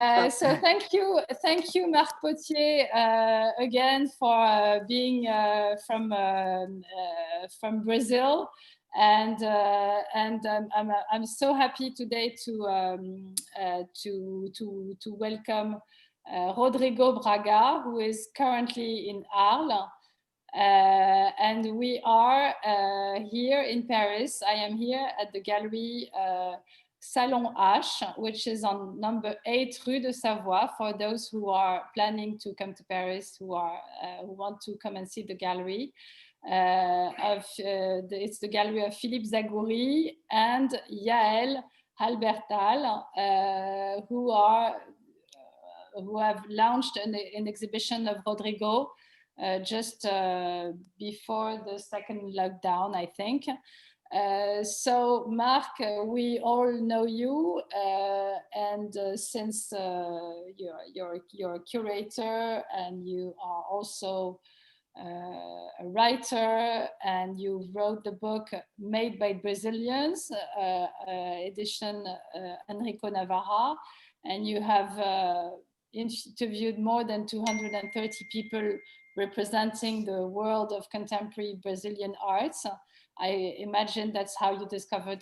So thank you, Marc Pottier, again for being from Brazil, and I'm so happy today to welcome Rodrigo Braga, who is currently in Arles. And we are here in Paris. I am here at the gallery Salon H, which is on number 8 Rue de Savoie, for those who are planning to come to Paris, who want to come and see the gallery. It's the gallery of Philippe Zagoury and Yael Halbertal, who have launched an exhibition of Rodrigo just before the second lockdown, I think. So Marc, we all know you, and since you're a curator, and you are also a writer, and you wrote the book Made by Brazilians, edition Enrico Navarra, and you have interviewed more than 230 people representing the world of contemporary Brazilian arts. I imagine that's how you discovered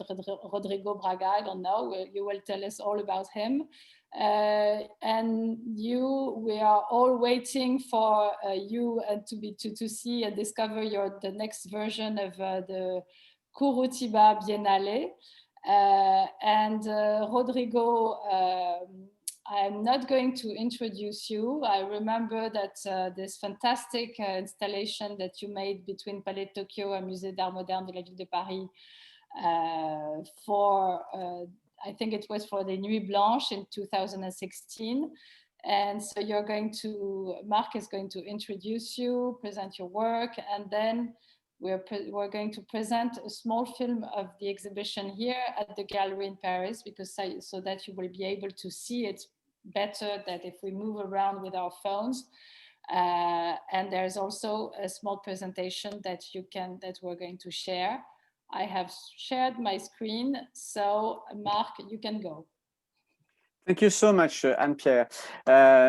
Rodrigo Braga. I don't know. You will tell us all about him. And we are all waiting for you to see and discover the next version of the Curitiba Biennale. And Rodrigo, I'm not going to introduce you. I remember that this fantastic installation that you made between Palais de Tokyo and Musée d'Art Moderne de la Ville de Paris I think it was for the Nuit Blanche in 2016. And so Marc is going to introduce you, present your work, and then we're going to present a small film of the exhibition here at the gallery in Paris, so that you will be able to see it better than if we move around with our phones. And there's also a small presentation that we're going to share. I have shared my screen, so Marc, you can go. Thank you so much, Anne-Pierre.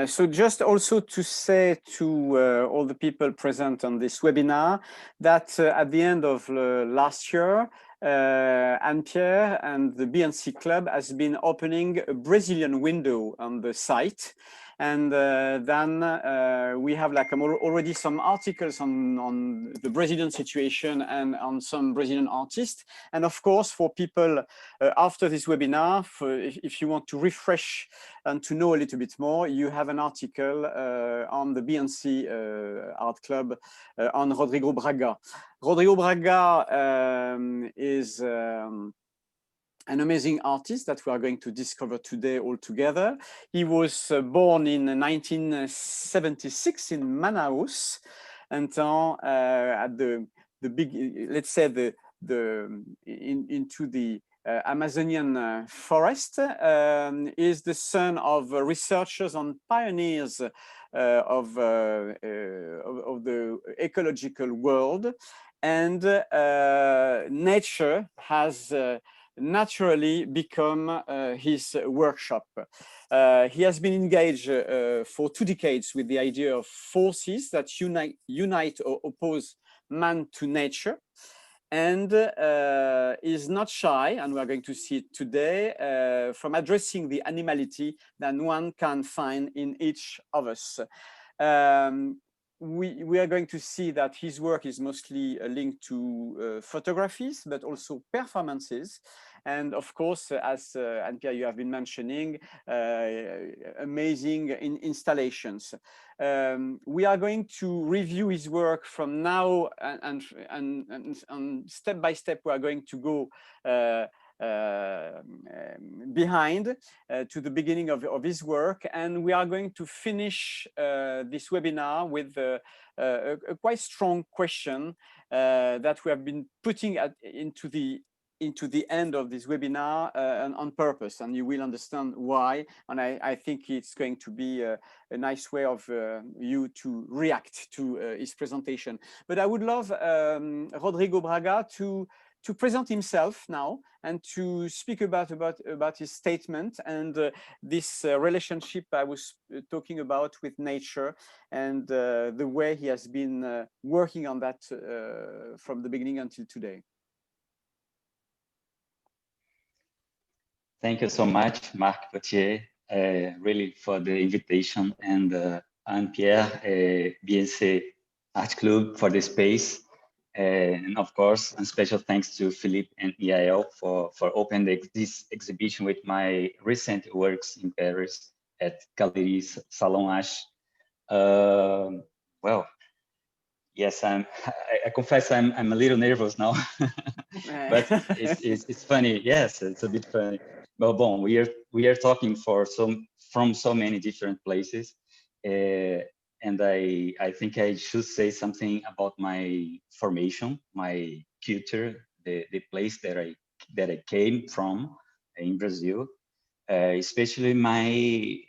So just also to say to all the people present on this webinar that at the end of last year, Anne-Pierre and the BNC Club has been opening a Brazilian window on the site. And then we have already some articles on the Brazilian situation and on some Brazilian artists. And of course, for people after this webinar, if you want to refresh and to know a little bit more, you have an article on the BNC Art Club on Rodrigo Braga. Rodrigo Braga is an amazing artist that we are going to discover today all together. He was born in 1976 in Manaus, and at the big, let's say into the Amazonian forest. Is the son of researchers and pioneers of the ecological world, and nature has naturally become his workshop. He has been engaged for 2 decades with the idea of forces that unite or oppose man to nature, and is not shy, and we are going to see it today, from addressing the animality that one can find in each of us. We are going to see that his work is mostly linked to photographies, but also performances. And of course, as Anne-Pierre, you have been mentioning, amazing installations. We are going to review his work from now, and step by step, we are going to go behind to the beginning of his work, and we are going to finish this webinar with a quite strong question that we have been putting into the end of this webinar on purpose, and you will understand why. And I think it's going to be a nice way of you to react to his presentation. But I would love Rodrigo Braga to to present himself now and to speak about his statement and this relationship I was talking about with nature and the way he has been working on that from the beginning until today. Thank you so much, Marc Pottier, really for the invitation, and Anne-Pierre, BNC Art Club for the space. And of course, a special thanks to Philippe and EIL for opening this exhibition with my recent works in Paris at Galeries Salon. Well, yes, I confess I'm a little nervous now, but it's funny. Yes, it's a bit funny. But bon, we are talking from so many different places, and I think I should say something about my formation, my culture, the place that I came from in Brazil, especially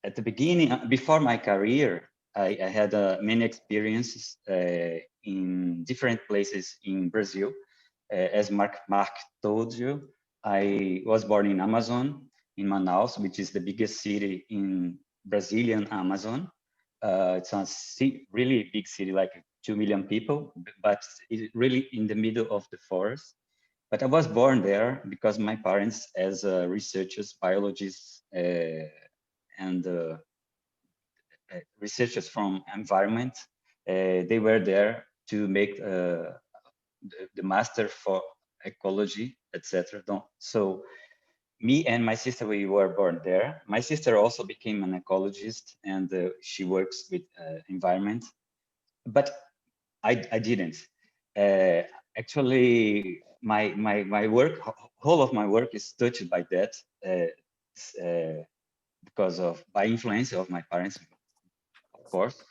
at the beginning, before my career. I had many experiences in different places in Brazil. As Marc told you, I was born in Amazon, in Manaus, which is the biggest city in Brazilian Amazon. It's a really big city, like 2 million people, but it's really in the middle of the forest. But I was born there because my parents, as researchers, biologists, and researchers from environment, they were there to make the master for ecology, etc. So me and my sister, we were born there. My sister also became an ecologist, and she works with environment, but I didn't. Actually, my work, whole of my work is touched by that, because by influence of my parents, of course.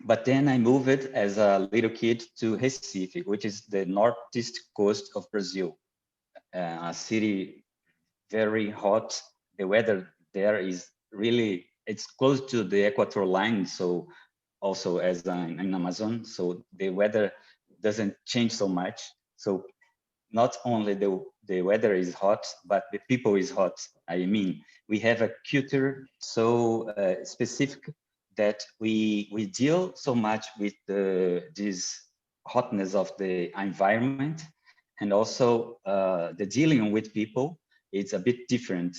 But then I moved as a little kid to Recife, which is the northeast coast of Brazil, a city very hot. The weather there is really, it's close to the equator line, so also as in Amazon, so the weather doesn't change so much. So not only the weather is hot, but the people is hot. I mean, we have a culture so specific that we deal so much with this hotness of the environment, and also the dealing with people. It's a bit different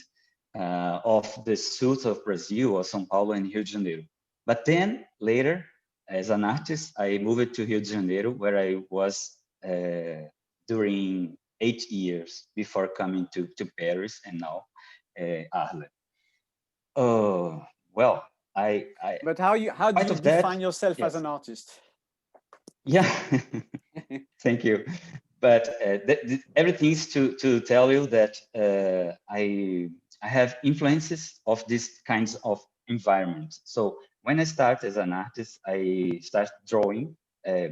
of the south of Brazil or São Paulo and Rio de Janeiro. But then later, as an artist, I moved to Rio de Janeiro, where I was during 8 years before coming to Paris and now Arles. Oh, well, But how do you define yourself as an artist? Yeah, thank you. But everything is to tell you that I have influences of these kinds of environments. So when I start as an artist, I start drawing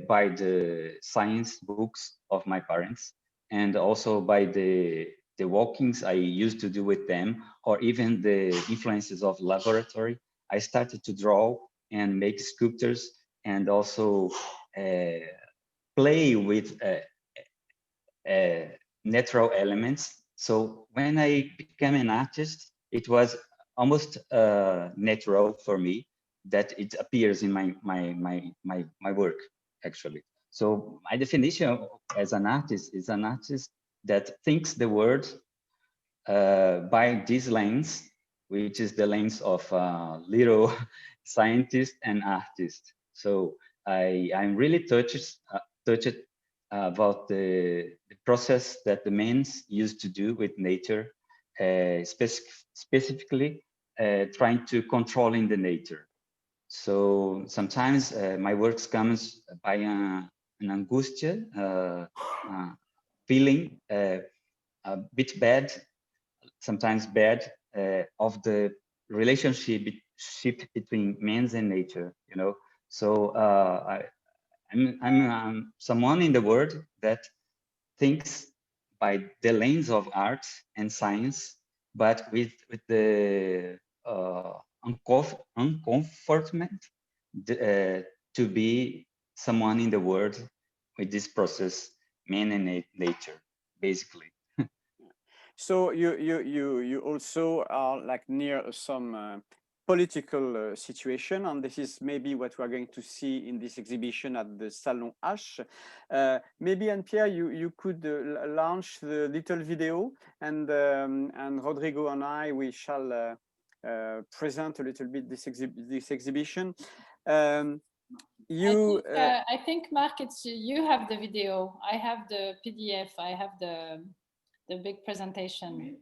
by the science books of my parents, and also by the walkings I used to do with them, or even the influences of laboratory. I started to draw and make sculptures, and also play with natural elements. So when I became an artist, it was almost natural for me that it appears in my work, actually. So my definition as an artist is an artist that thinks the world by this lens, which is the lens of little scientist and artist. So I'm really touched about the process that the men used to do with nature, specifically trying to controlling the nature. So sometimes my works comes by an angustia, feeling a bit bad, sometimes bad, of the relationship between men and nature, you know. So I'm someone in the world that thinks by the lens of art and science, but with the uncomfortment to be someone in the world with this process, man and nature, basically. So you also are like near some political situation, and this is maybe what we are going to see in this exhibition at the Salon H. Maybe, Anne-Pierre, you could launch the little video, and Rodrigo and I, we shall present a little bit this exhibition. I think, Marc, it's you have the video. I have the PDF. I have the big presentation.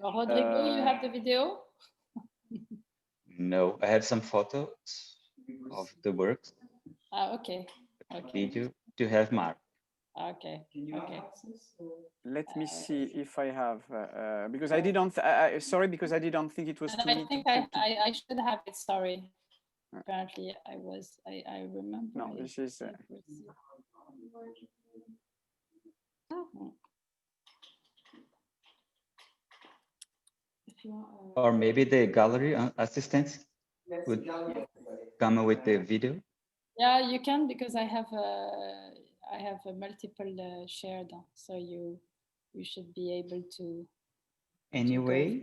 Rodrigo, you have the video? No, I have some photos of the works. Okay. Video to have Marc. Okay. Let me see if I have, because I didn't, sorry, because I didn't think it was to me. I think I should have it, sorry. Apparently I remember. No, this is. Or maybe the gallery assistant would come with the video. Yeah, you can, because I have a multiple shared, so you should be able to. Anyway,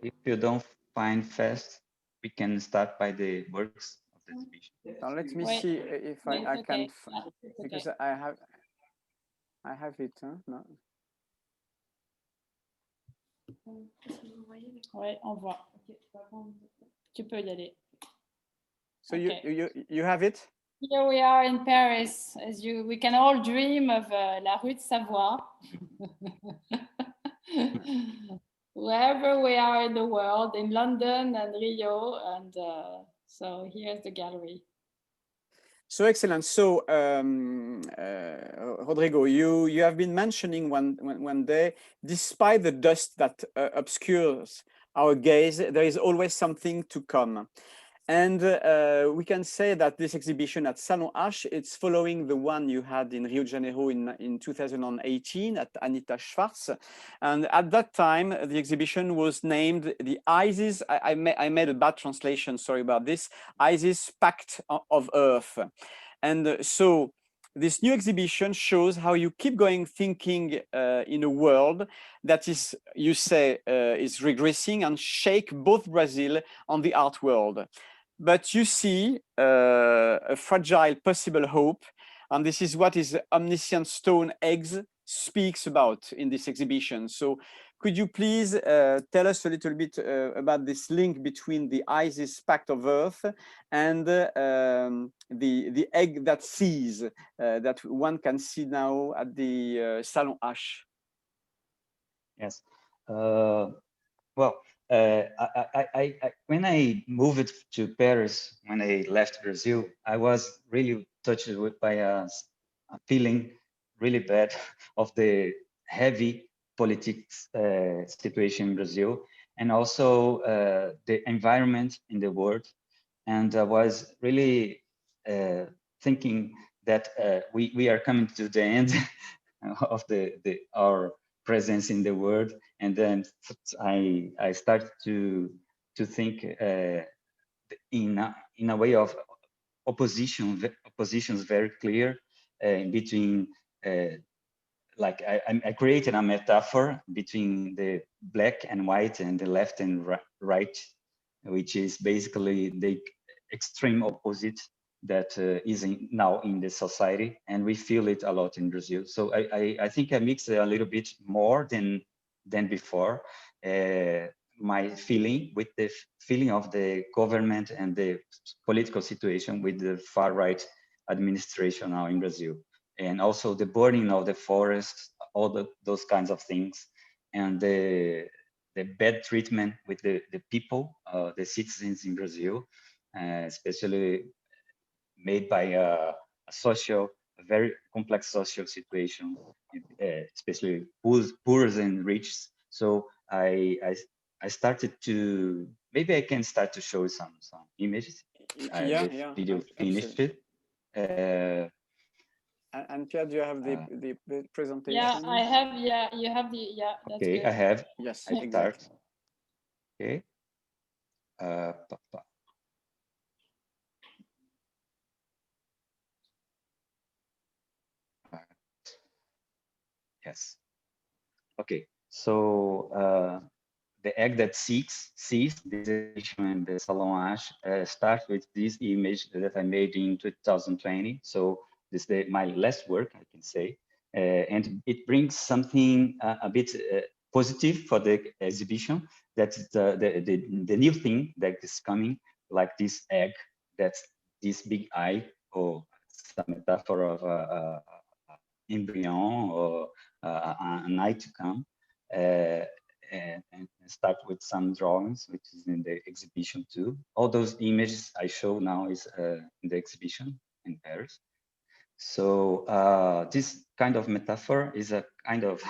if you don't find fast, we can start by the works of the exhibition. Now let me see if I can, because I have it. Huh? No. Ouais, on voit. Tu peux y aller. So you have it? Here we are in Paris, we can all dream of la rue de Savoie. Wherever we are in the world, in London and Rio, and so here's the gallery. So excellent. So Rodrigo, you have been mentioning one day, despite the dust that obscures our gaze, there is always something to come. And we can say that this exhibition at Salon H, it's following the one you had in Rio de Janeiro in 2018 at Anita Schwarz. And at that time, the exhibition was named the ISIS, I made a bad translation, sorry about this, ISIS Pact of Earth. And so this new exhibition shows how you keep going thinking in a world that is, you say, is regressing and shake both Brazil and the art world. But you see a fragile possible hope, and this is what is Omniscient Stone Eggs speaks about in this exhibition. So could you please tell us a little bit about this link between the ISIS Pact of Earth and the egg that sees, that one can see now at the Salon H? Yes. Well, when I moved to Paris, when I left Brazil, I was really touched by a feeling really bad of the heavy politics situation in Brazil, and also the environment in the world. And I was really thinking that we are coming to the end of our presence in the world, and then I started to think in a way of oppositions very clear between like I created a metaphor between the black and white and the left and right, which is basically the extreme opposite that is now in the society, and we feel it a lot in Brazil. So I think I mixed a little bit more than before my feeling with the feeling of the government and the political situation with the far right administration now in Brazil, and also the burning of the forests, all those kinds of things, and the bad treatment with the people, the citizens in Brazil, especially made by a very complex social situation, especially poor and rich. So I started to, maybe I can start to show some images. Yeah, video finished it. And Pierre, do you have the presentation? Yeah, I have. Yeah, you have the. Yeah, that's okay, good. I have. Yes, I exactly. start. Okay. Yes. Okay. So the egg that sees this exhibition in the Salon starts with this image that I made in 2020. So this is my last work, I can say, and it brings something a bit positive for the exhibition. That's the new thing that is coming, like this egg, that's this big eye, or some metaphor of a embryo or an eye to come. And start with some drawings, which is in the exhibition too. All those images I show now is in the exhibition in Paris. So this kind of metaphor is a kind of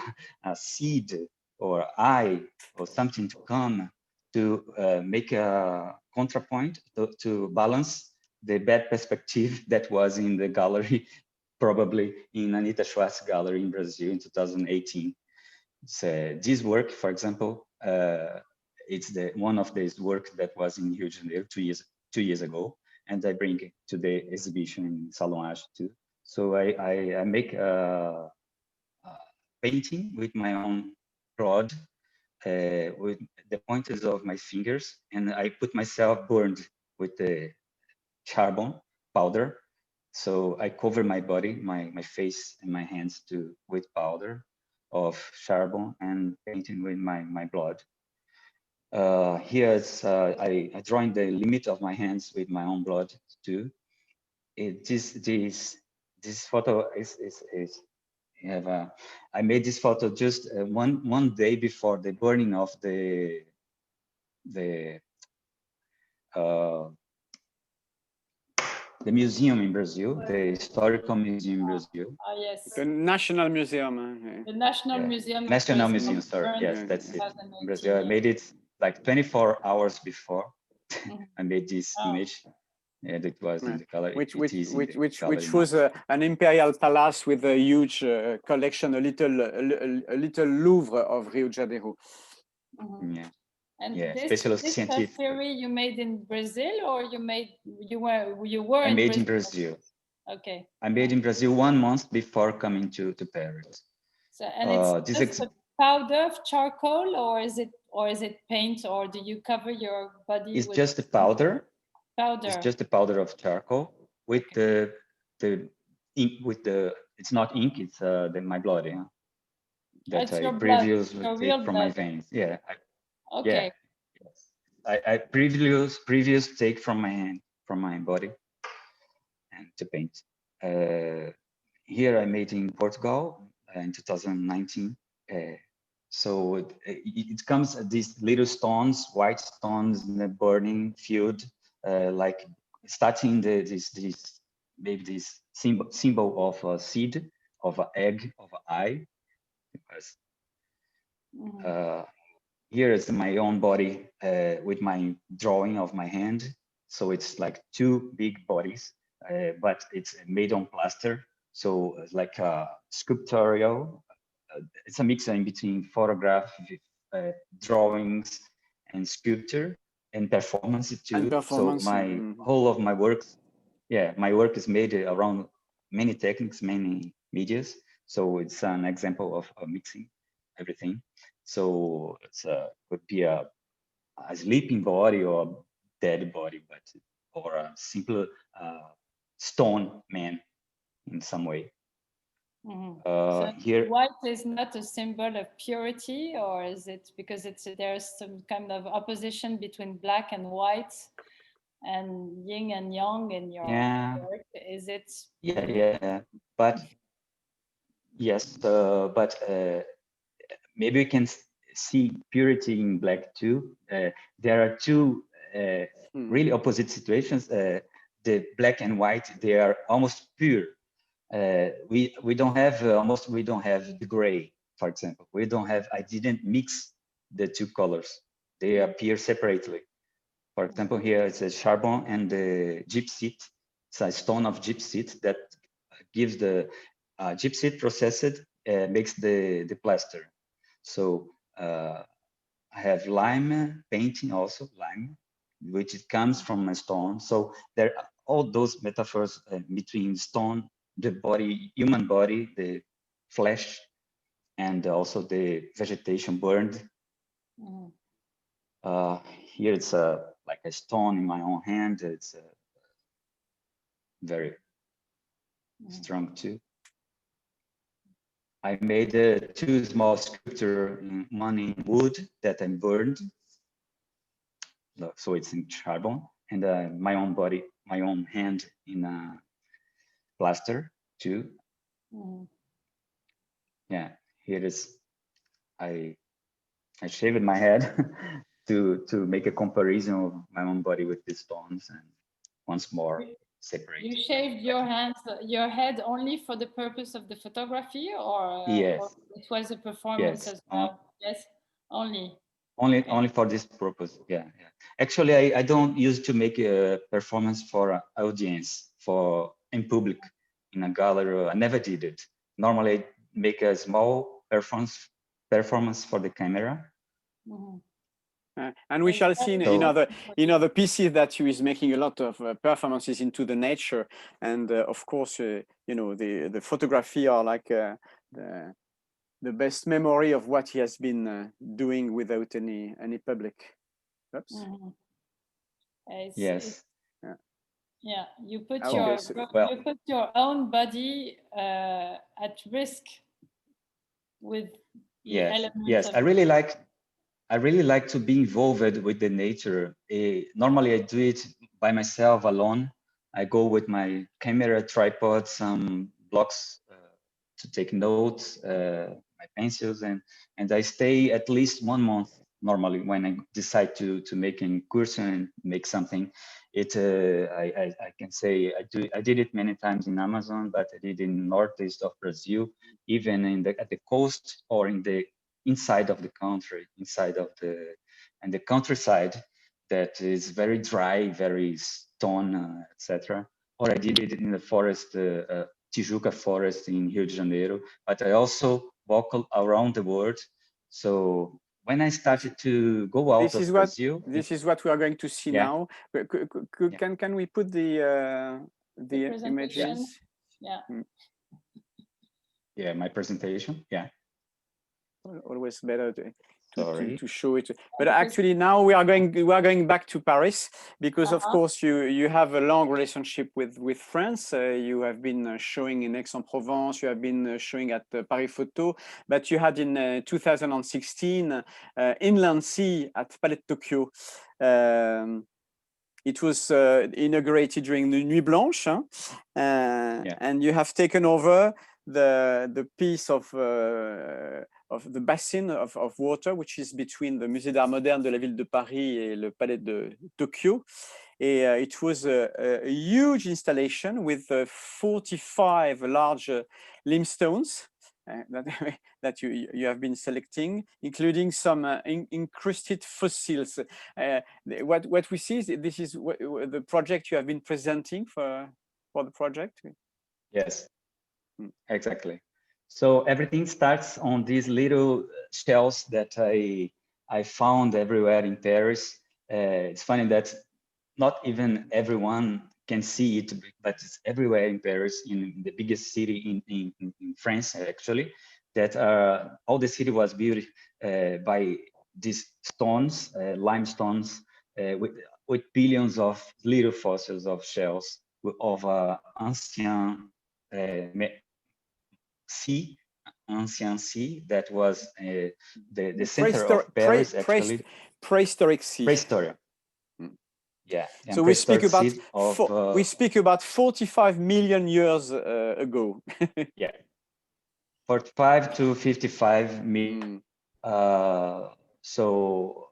a seed or eye or something to come to make a contrapoint to balance the bad perspective that was in the gallery, probably in Anita Schwartz gallery in Brazil in 2018. So this work, for example, it's the one of these work that was in Rio de Janeiro 2 years ago, and I bring it to the exhibition in Salon too. So I make a painting with my own rod, with the pointers of my fingers, and I put myself burned with the charbon powder. So I cover my body, my face and my hands with powder of charbon and painting with my blood. Here I drawing the limit of my hands with my own blood too. This photo is I made this photo just one day before the burning of the uh, museum in Brazil, the historical museum in Brazil. Yes. The National Museum. The National Museum. National Museum, sorry. Yes, that's it. In Brazil, I made it like 24 hours before. I made this image, and it was in the gallery. Which was an imperial palace with a huge collection, a little Louvre of Rio de Janeiro. Yeah. And yeah, this theory you made in Brazil, or you were I in made Brazil? in Brazil. Okay. I made in Brazil 1 month before coming to Paris. So, and it's just a powder of charcoal, or is it paint, or do you cover your body? It's just a powder. Powder. It's just a powder of charcoal with the ink. It's not ink. It's my blood. Yeah. That I previously take from my veins. Yeah. Okay. Yeah. Yes. I previous take from my hand, from my body, and to paint. Here I made in Portugal in 2019. So it comes these little stones, white stones in the burning field, like starting this maybe this symbol of a seed, of an egg, of an eye. Because here is my own body with my drawing of my hand. So it's like 2 big bodies, but it's made on plaster. So it's like a sculptorial. It's a mix in between photograph, drawings, and sculpture, and performance too. And performance. So my whole of my works, my work is made around many techniques, many medias. So it's an example of mixing everything. So it's could be a sleeping body or a dead body, or a simple stone man in some way. So here, white is not a symbol of purity, or is it because there's some kind of opposition between black and white and yin and yang in your work? Is it? Yeah. But yes, but maybe we can see purity in black too. There are 2 really opposite situations. The black and white, they are almost pure. We don't have we don't have the gray, for example. We don't have. I didn't mix the 2 colors. They appear separately. For example, here it's a charbon and the gypsite. It's a stone of gypsite that gives the gypsite processed, makes the plaster. So I have lime painting, also lime, which it comes from a stone. So there are all those metaphors between stone, the body, human body, the flesh, and also the vegetation burned. Here it's like a stone in my own hand. It's very strong too. I made two small sculptures, one in wood that I burned, so it's in charbon, and my own body, my own hand in a plaster too. Yeah, here is I shaved my head to make a comparison of my own body with the stones, and once more separate. You shaved your head only for the purpose of the photography, or, yes, or it was a performance as well? Yes, only. Only for this purpose. Yeah. Actually, I don't use to make a performance for an audience, for in public, in a gallery. I never did it. Normally, I make a small performance for the camera. And we shall see in other pieces that you is making a lot of performances into the nature, and of course, you know, the photography are like the best memory of what he has been doing without any public. Oops. Yes. Yeah, you put you put your own body at risk with the elements. Yes, I really like to be involved with the nature. Normally, I do it by myself, alone. I go with my camera, tripod, some blocks to take notes, my pencils, and I stay at least 1 month normally when I decide to make an incursion and make something. I can say I did it many times in Amazon, but I did in northeast of Brazil, even at the coast or in the inside of the country, and the countryside that is very dry, very stone, etc. Or I did it in the forest, Tijuca forest in Rio de Janeiro, but I also walk around the world. So when I started to go out of Brazil, this is what we are going to see now. Can we put the images? Yeah. My presentation. Yeah. Always better to show it, but actually now we are going back to Paris, because of course you have a long relationship with France. You have been showing in Aix-en-Provence, you have been showing at Paris Photo, but you had in 2016 Inland Sea at Palais de Tokyo. It was inaugurated during the Nuit Blanche, and you have taken over the piece of the basin of water, which is between the Musée d'Art Moderne de la Ville de Paris et le Palais de Tokyo. It was a huge installation with 45 large limestones that you have been selecting, including some encrusted fossils. What we see is this is the project you have been presenting for the project. Yes, exactly. So everything starts on these little shells that I found everywhere in Paris. It's funny that not even everyone can see it, but it's everywhere in Paris, in the biggest city in France, actually. That all the city was built by these stones, limestones, with billions of little fossils of shells of ancient ancient sea that was the center of Paris, actually. Prehistoric sea. Prehistoric. Yeah. So we speak about 45 million years ago. Yeah. 45 to 55 million. So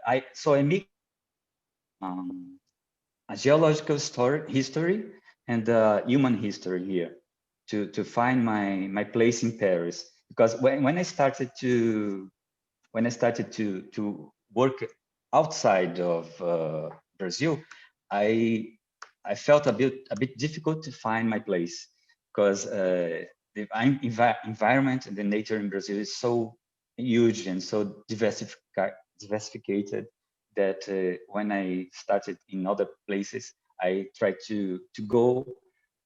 I make a geological history and human history here to find my place in Paris, because when I started to work outside of Brazil, I felt a bit difficult to find my place, because the environment and the nature in Brazil is so huge and so diversified that when I started in other places, I tried to go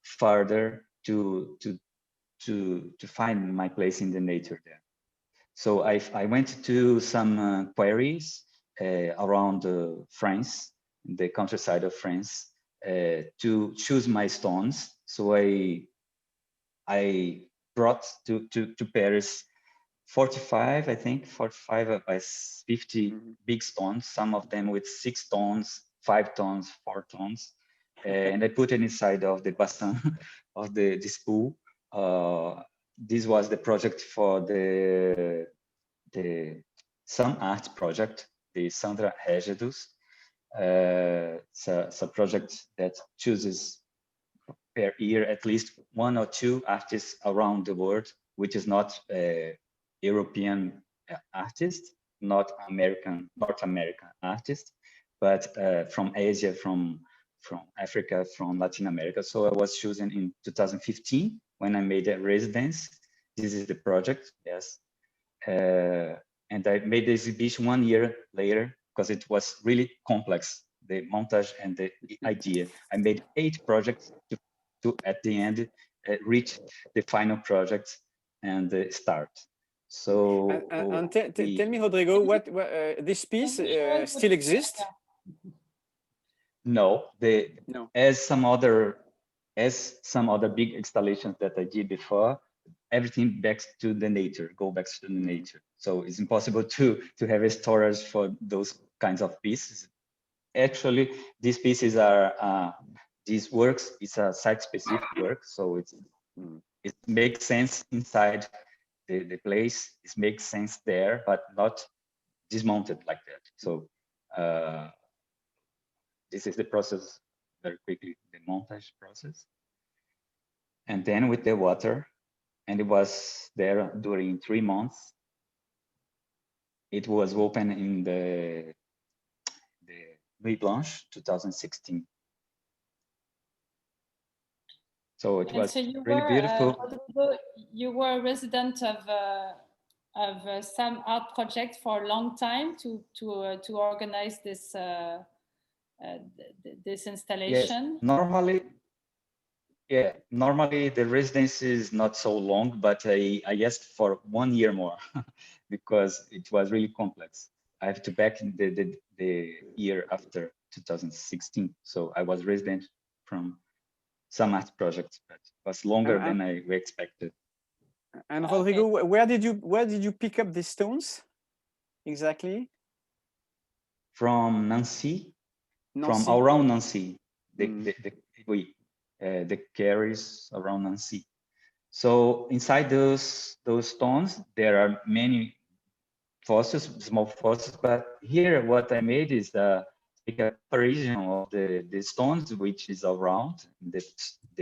further to to find my place in the nature there. So I went to some quarries around France, the countryside of France, to choose my stones. So I brought to Paris 45, I think, 45 by 50 big stones, some of them with 6 tons, 5 tons, 4 tons. And I put it inside of the bassin of this pool. This was the project for the Some Art project, the Sandra Regedus. It's a project that chooses per year at least 1 or 2 artists around the world, which is not European artists, not North American artists, but from Asia, from Africa, from Latin America. So I was chosen in 2015 when I made a residence. This is the project, yes. And I made the exhibition 1 year later because it was really complex, the montage and the idea. I made 8 projects to at the end reach the final project and start. So tell me, Rodrigo, what this piece still exists? No, as some other big installations that I did before, everything back to the nature, go back to the nature. So it's impossible to have a storage for those kinds of pieces. Actually, these pieces are these works. It's a site-specific work, so it makes sense inside the place. It makes sense there, but not dismounted like that. So this is the process. Very quickly, the montage process, and then with the water. And it was there during 3 months. It was open in the Nuit Blanche 2016. So it was really beautiful. Rodrigo, you were a resident of some art project for a long time to organize this this installation. Yes, normally the residency is not so long, but I asked for 1 year more because it was really complex. I have to back the year after 2016. So I was resident from some art projects, but it was longer than I expected. And Rodrigo, where did you pick up these stones exactly? From Nancy. From around Nancy. The quarries around Nancy. So inside those stones, there are many fossils, small fossils. But here, what I made is take a comparison of the stones which is around the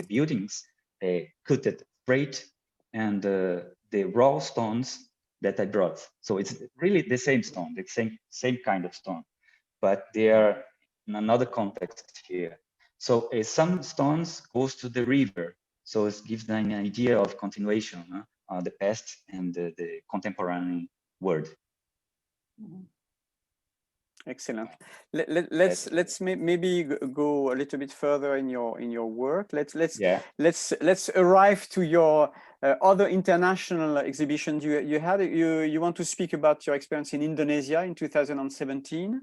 buildings, cut it straight, and the raw stones that I brought. So it's really the same stone, the same kind of stone, but they are in another context here. So some stones goes to the river. So it gives an idea of continuation, the past and the contemporary world. Excellent. Let's maybe go a little bit further in your work. Let's arrive to your other international exhibitions you had. You want to speak about your experience in Indonesia in 2017?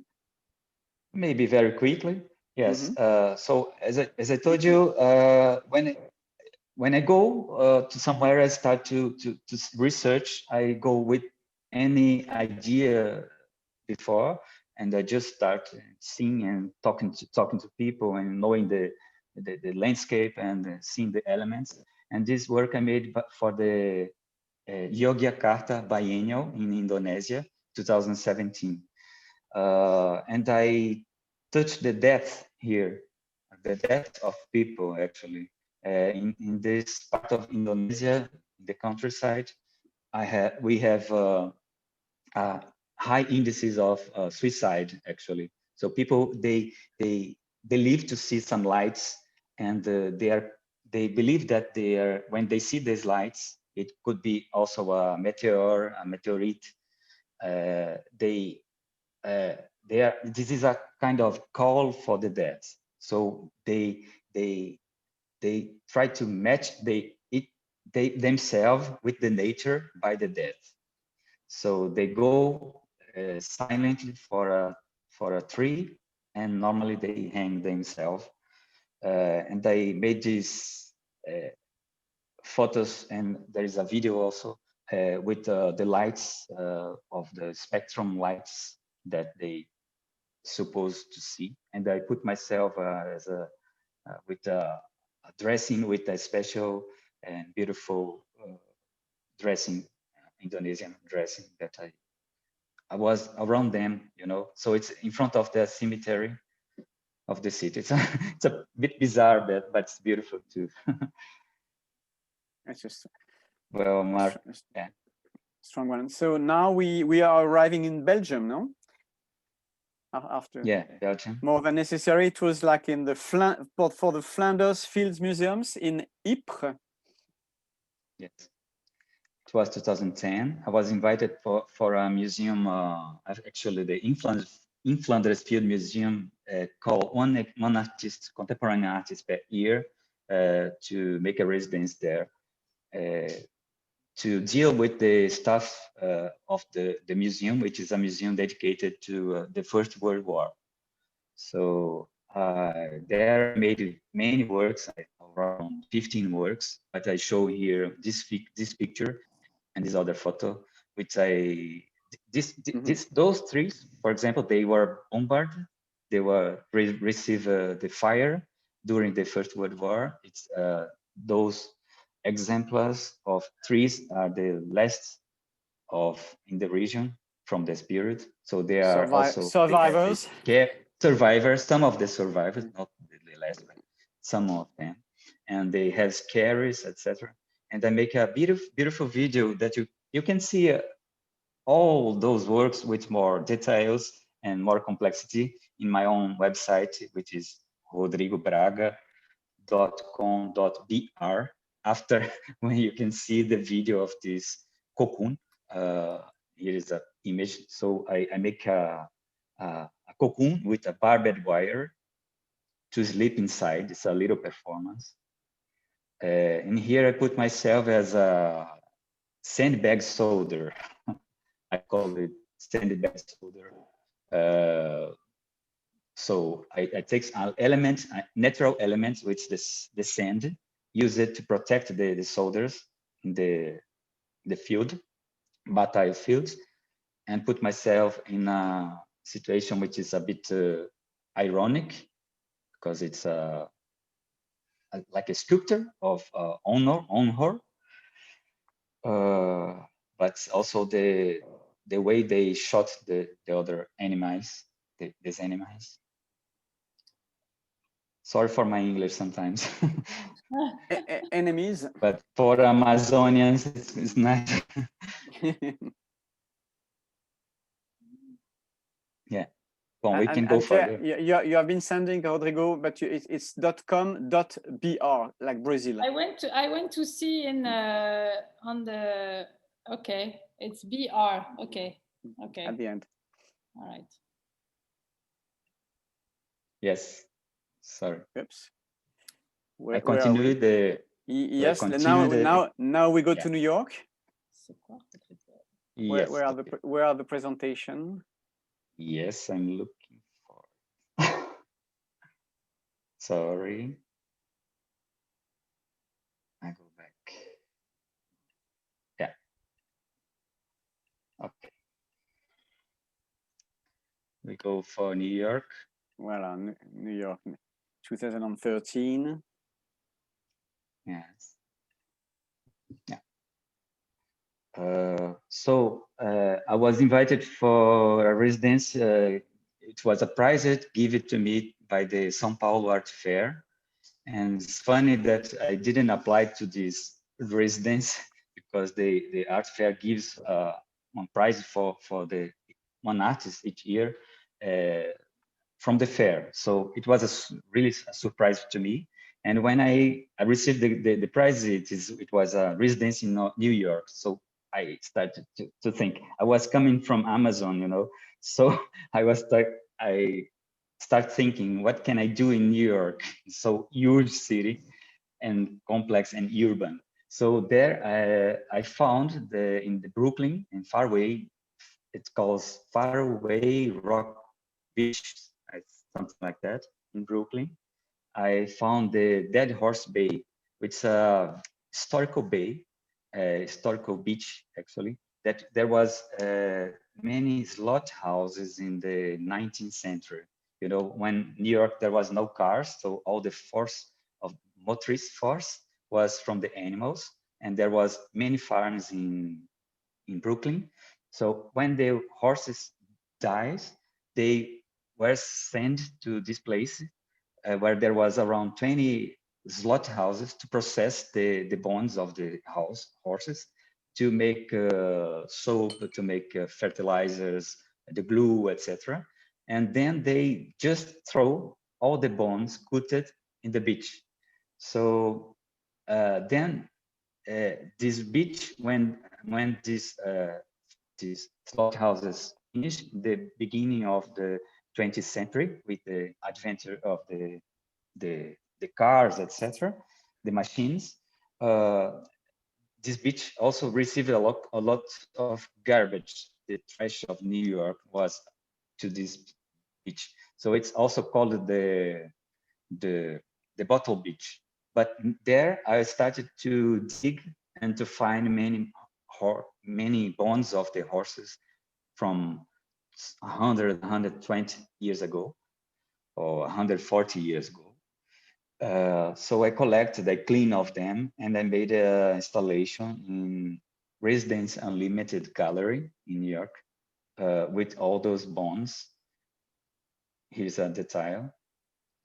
Maybe very quickly. Yes. So as I told you, when I go to somewhere, I start to research. I go with any idea before, and I just start seeing and talking to people and knowing the landscape and seeing the elements. And this work I made for the Yogyakarta Biennial in Indonesia, 2017. And I touched the depth here, the depth of people actually. In this part of Indonesia, the countryside, we have high indices of suicide actually. So people they live to see some lights, and they believe that when they see these lights, it could be also a meteor, a meteorite. This is a kind of call for the dead. So they try to match they themselves with the nature by the death. So they go silently for a tree, and normally they hang themselves. And I made these photos, and there is a video also with the lights of the spectrum lights that they supposed to see. And I put myself as a with a dressing with a special and beautiful dressing, Indonesian dressing that I was around them, you know. So it's in front of the cemetery of the city. It's a bit bizarre, but it's beautiful too. It's just Well, Marc, yeah, strong one. So now we are arriving in Belgium, no? After Belgium. More than necessary. It was like in the for the Flanders Fields Museums in Ypres. Yes, it was 2010. I was invited for a museum, actually the in Flanders Field Museum, called one artist, contemporary artist per year, to make a residence there, to deal with the stuff of the museum, which is a museum dedicated to the First World War. So there I made many works, around 15 works, but I show here this picture and this other photo, which those trees, for example, they were bombarded. They were receive the fire during the First World War. It's those exemplars of trees are the last in the region from this period. So they are also survivors. Survivors, some of the survivors, not the last, but some of them, and they have scaries, etc. And I make a beautiful video that you can see all those works with more details and more complexity in my own website, which is rodrigobraga.com.br. After, when you can see the video of this cocoon, here is an image. So I make a cocoon with a barbed wire to sleep inside. It's a little performance. And here I put myself as a sandbag solder. I call it sandbag solder. So I take elements, natural elements, which the sand, use it to protect the soldiers in the field, battle fields, and put myself in a situation which is a bit ironic, because it's like a sculpture of honor, but also the way they shot the other animals, these animals. Sorry for my English sometimes. Enemies. But for Amazonians, it's not. Yeah. Well, we can go further. You have been sending, Rodrigo, but it's .com.br, like Brazil. I went to see in on the, okay, it's BR. Okay. At the end. All right. Yes. Sorry. Oops. I continue the. Yes. Now we go to New York. Yes. Where are the presentation? Yes, I'm looking for. Sorry. I go back. Yeah. Okay. We go for New York. Well, New York, 2013. Yes. Yeah. So I was invited for a residence. It was a prize given to me by the São Paulo Art Fair. And it's funny that I didn't apply to this residence because the art fair gives one prize for the one artist each year from the fair. So it was really a surprise to me. And when I received the prize, it was a residence in New York. So I started to think. I was coming from Amazon, you know, so I start thinking, what can I do in New York? So huge city and complex and urban. So there I found in the Brooklyn in Faraway, it calls Faraway Rock Beach, something like that in Brooklyn. I found the Dead Horse Bay, which is a historical bay, historical beach actually, that there was many slaughterhouses in the 19th century. You know, when New York, there was no cars, so all the force of motorist force was from the animals, and there was many farms in Brooklyn. So when the horses dies, they were sent to this place where there was around 20 slaughterhouses to process the bones of the horses to make soap, to make fertilizers, the glue, etc. And then they just throw all the bones coated in the beach. So then this beach, when these slaughterhouses finished, the beginning of the 20th century with the advent of the cars, etc., the machines. This beach also received a lot of garbage. The trash of New York was to this beach, so it's also called the bottle beach. But there, I started to dig and to find many bones of the horses from 100, 120 years ago, or 140 years ago. So I collected, I cleaned off them, and I made an installation in Residence Unlimited Gallery in New York with all those bones. Here's a detail.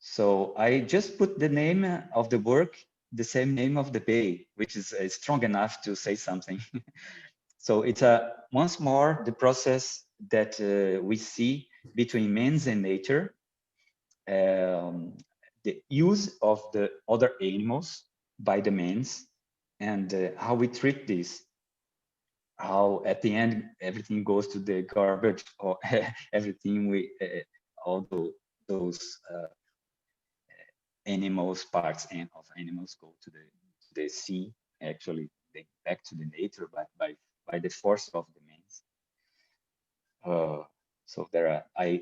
So I just put the name of the work, the same name of the bay, which is strong enough to say something. So it's once more the process that we see between man and nature. The use of the other animals by the mans, and how we treat this, how at the end everything goes to the garbage, or everything all those animals, parts and of animals go to the sea, actually back to the nature by the force of the mans. So there are, I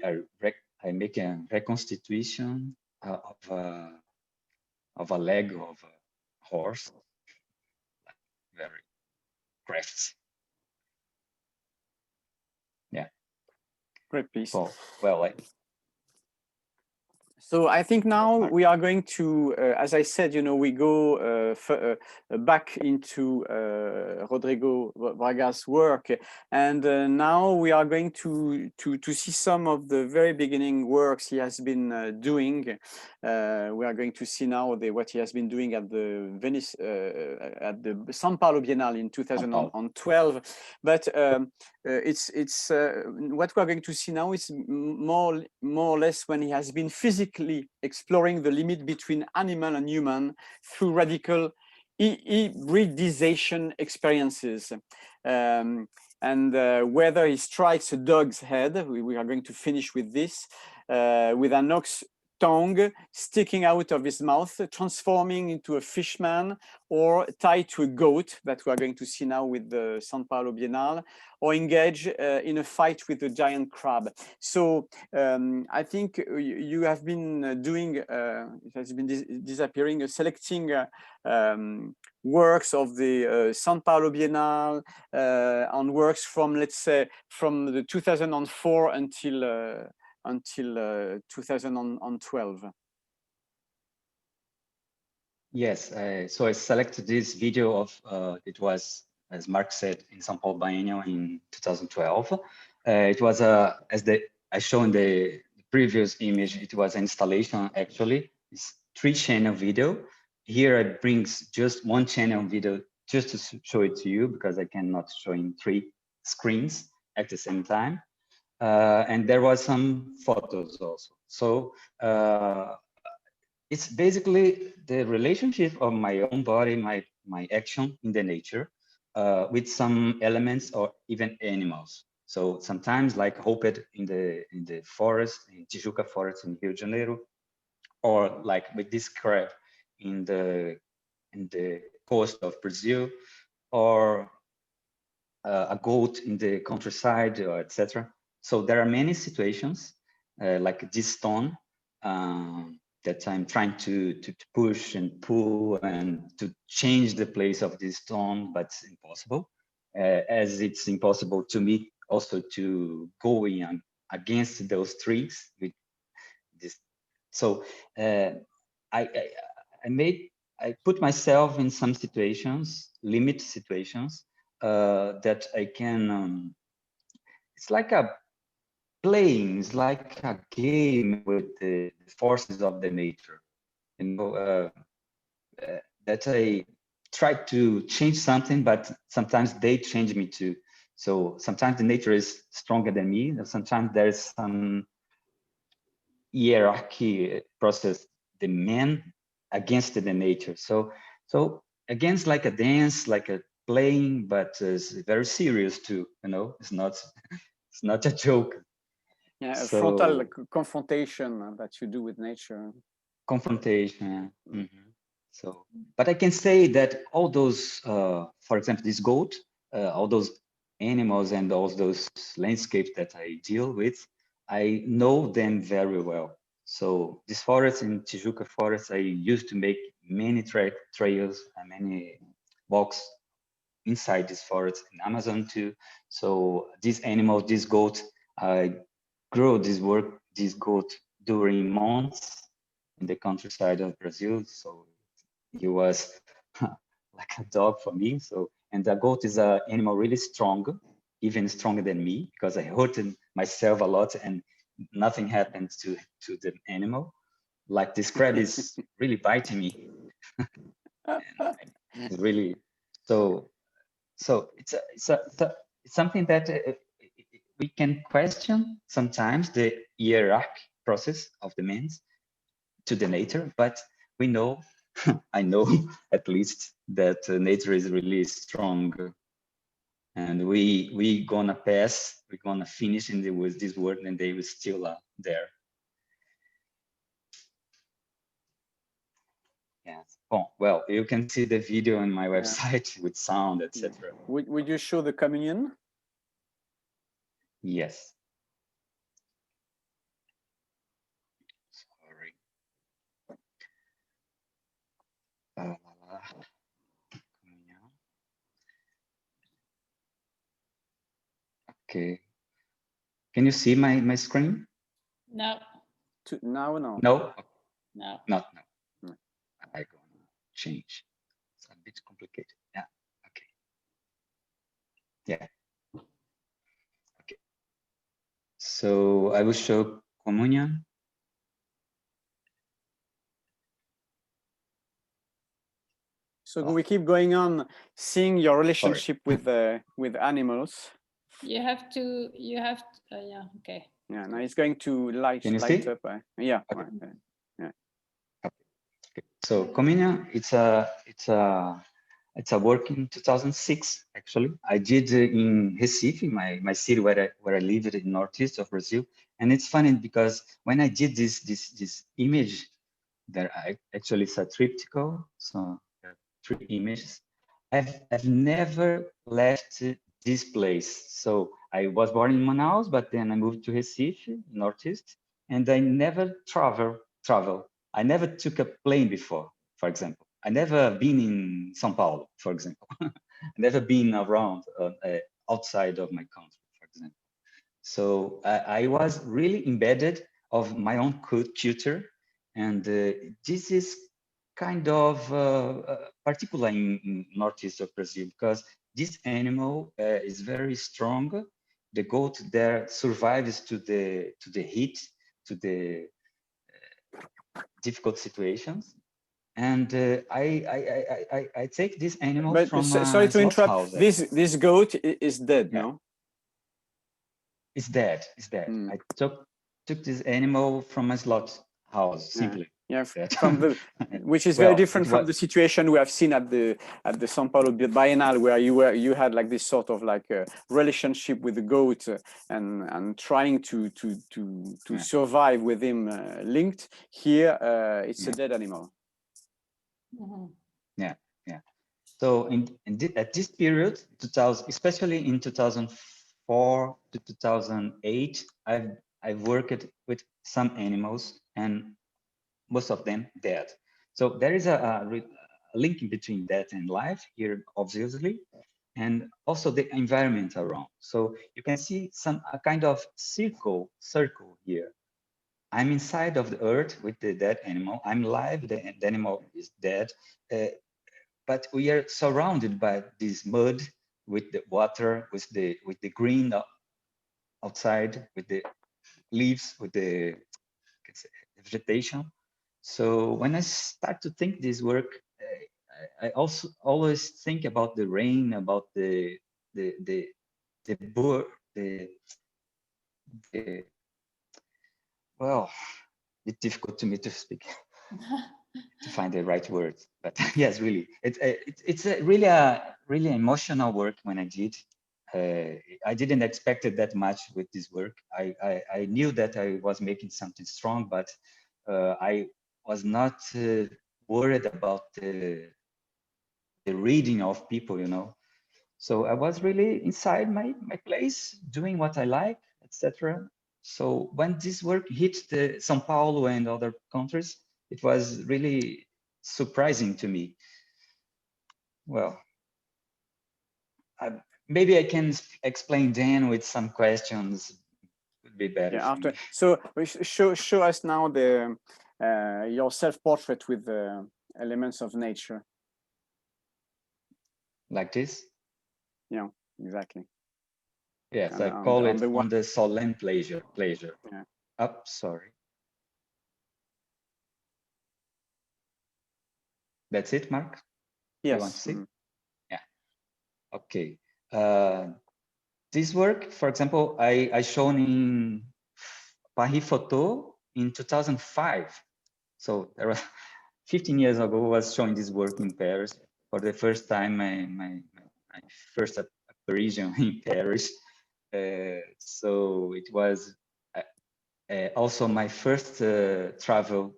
make a reconstitution of a leg of a horse, very crafty. Yeah. Great piece. So, well, so I think now we are going to, as I said, you know, we go back into Rodrigo Braga'S work, and now we are going to see some of the very beginning works he has been doing. We are going to see now what he has been doing at the Venice, at the São Paulo Biennale in 2012. But it's what we are going to see now is more or less when he has been physically exploring the limit between animal and human through radical hybridization experiences. And whether he strikes a dog's head, we are going to finish with this, with an ox tongue sticking out of his mouth, transforming into a fishman, or tied to a goat that we are going to see now with the São Paulo Biennale, or engage in a fight with a giant crab. So I think you have been doing, it has been disappearing, selecting works of the São Paulo Biennale on works from, let's say, from the 2004 until 2012. Yes, so I selected this video of, it was, as Marc said, in São Paulo Biennial in 2012. It was, as I shown in the previous image, it was an installation actually. It's 3-channel video. Here it brings just 1-channel video just to show it to you, because I cannot show in 3 screens at the same time. And there was some photos also. So it's basically the relationship of my own body, my action in the nature, with some elements or even animals. So sometimes, like Hopped in the forest, in Tijuca forest in Rio de Janeiro, or like with this crab in the coast of Brazil, or a goat in the countryside, or etc. So there are many situations like this stone that I'm trying to push and pull and to change the place of this stone, but it's impossible, as it's impossible to me also to go in against those trees with this. So I put myself in some situations, limit situations, that I can, it's like a playing, it's like a game with the forces of the nature, you know, that I try to change something, but sometimes they change me too. So sometimes the nature is stronger than me, and sometimes there's some hierarchy process, the man against the nature. So against like a dance, like a playing, but it's very serious too, you know, it's not a joke. Yeah, a So, frontal confrontation that you do with nature. Confrontation. So, but I can say that all those, for example, this goat, all those animals and all those landscapes that I deal with, I know them very well. So this forest in Tijuca forest, I used to make many trails and many walks inside this forest in Amazon too. So this animal, this goat, I grew this goat during months in the countryside of Brazil. So he was like a dog for me. So, and the goat is an animal really strong, even stronger than me, because I hurted myself a lot and nothing happened to the animal. Like this crab is really biting me. And really, so it's something that we can question sometimes, the hierarchy process of the means to the nature, but we know, I know at least that nature is really strong, and we gonna pass, we're gonna finish with this world, and they will still there. Yes. Oh, well, you can see the video on my website with sound, etc. Would you show the communion? Yes. Sorry. Okay. Can you see my screen? No. Now, no. No? No. Not no. I'm gonna change. It's a bit complicated. Yeah. Okay. Yeah. Okay. So I will show communion. So we keep going on seeing your relationship with animals. You have to, yeah, okay. Yeah, now it's going to light up. Yeah. Okay. Right. Yeah. Okay. So communion, it's a work in 2006. Actually, I did in Recife, my city where I lived in northeast of Brazil. And it's funny because when I did this image, that I actually it's a triptycho, so 3 images. I've never left this place. So I was born in Manaus, but then I moved to Recife, northeast, and I never travel. I never took a plane before, for example. I never been in São Paulo, for example. I never been around outside of my country, for example. So I was really embedded of my own culture, and this is kind of particular in northeast of Brazil, because this animal is very strong. The goat there survives to the heat, to the difficult situations, and I take this animal from sorry to interrupt. This goat is dead, yeah. No? It's dead. It's dead. I took this animal from a slaughterhouse simply. Yeah, from the which is very different from the situation we have seen at the São Paulo Bienal, where you had like this sort of like a relationship with the goat and trying to survive with him linked. Here, it's a dead animal. Mm-hmm. Yeah. So at this period, 2000, especially in 2004 to 2008, I've worked with some animals, and most of them dead. So there is a link between death and life here, obviously, and also the environment around. So you can see a kind of circle here. I'm inside of the earth with the dead animal. I'm live, the animal is dead. But we are surrounded by this mud, with the water, with the green outside, with the leaves, with the vegetation. So when I start to think this work, I also always think about the rain, about the bird, well, it's difficult to me to speak. To find the right words, but yes, really, it's really emotional work when I did. I didn't expect it that much with this work. I knew that I was making something strong, but I was not worried about the reading of people, you know. So I was really inside my place, doing what I like, etc. So when this work hit the São Paulo and other countries, it was really surprising to me. Well, maybe I can explain then with some questions. Would be better. Yeah, after. So show us now the your self-portrait with the elements of nature. Like this? Yeah, exactly. Yes, I call it on the Salon pleasure. Yeah. Oh, sorry. That's it, Marc? Yes. You want to see? Yeah. Okay. This work, for example, I shown in Paris Photo in 2005. So there was 15 years ago, I was showing this work in Paris for the first time. My first apparition in Paris. So it was also my first travel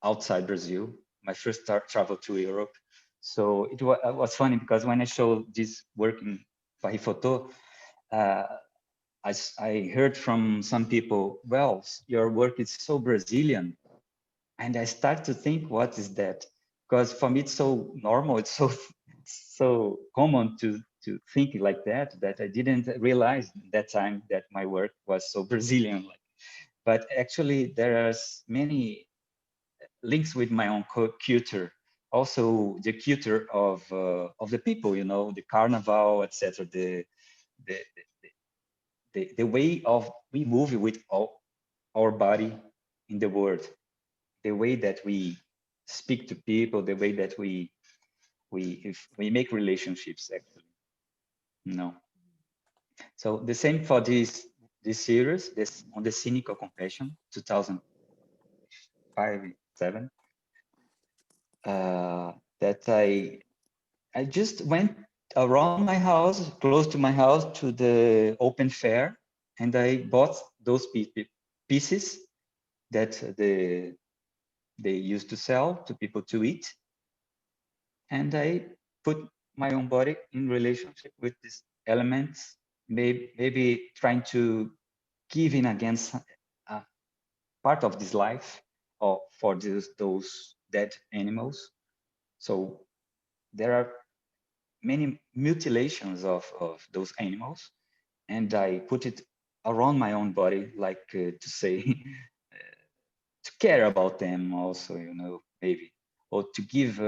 outside Brazil, my first travel to Europe. So it was funny because when I showed this work in Paris Photo, I heard from some people, well, your work is so Brazilian. And I start to think, what is that? Because for me, it's so normal, it's so common to think like that I didn't realize at that time that my work was so Brazilian. But actually, there are many links with my own culture. Also, the culture of the people, you know, the carnival, etc. The way of we move with our body in the world, the way that we speak to people, the way that we make relationships, actually, you know. So the same for this series, this on the cynical compassion, 2005-7. That I just went around my house, close to my house, to the open fair, and I bought those pieces that they used to sell to people to eat, and I put my own body in relationship with these elements, maybe trying to give in against part of this life, or for those dead animals. So there are many mutilations of those animals, and I put it around my own body, like to say, to care about them also, you know, maybe, or to give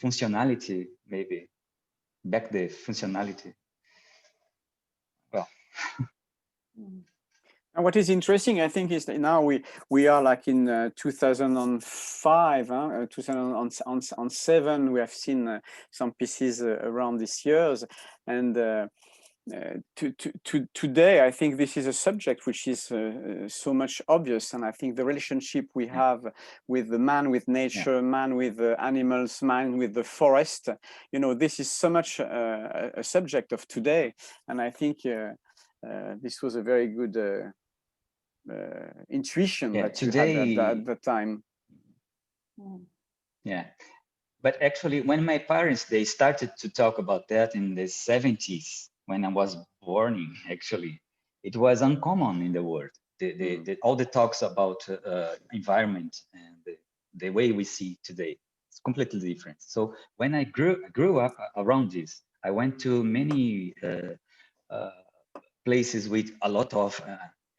functionality, maybe back the functionality. Well. And what is interesting, I think, is that now we are like in 2005, 2007. We have seen some pieces around these years, and today, I think this is a subject which is so much obvious, and I think the relationship we have with the man with nature, man with animals, man with the forest, you know, this is so much a subject of today, and I think this was a very good intuition that today, you had at the time. Yeah, but actually, when my parents, they started to talk about that in the 70s, when I was born, actually, it was uncommon in the world. All the talks about environment and the way we see today, it's completely different. So when I grew up around this, I went to many places with a lot of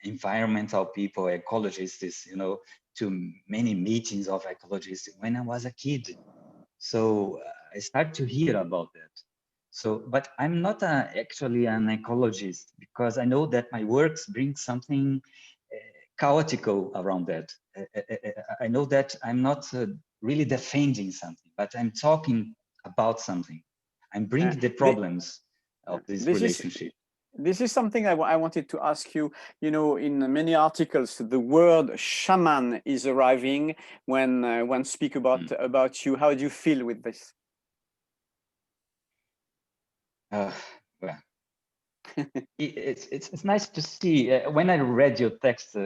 environmental people, ecologists, you know, to many meetings of ecologists when I was a kid. So I start to hear about that. So, but I'm not actually an ecologist, because I know that my works bring something chaotical around that. I know that I'm not really defending something, but I'm talking about something. I'm bringing the problems of this relationship. This is something I wanted to ask you. You know, in many articles, the word shaman is arriving when one speak about you. How do you feel with this? Well, it's nice to see. When I read your text,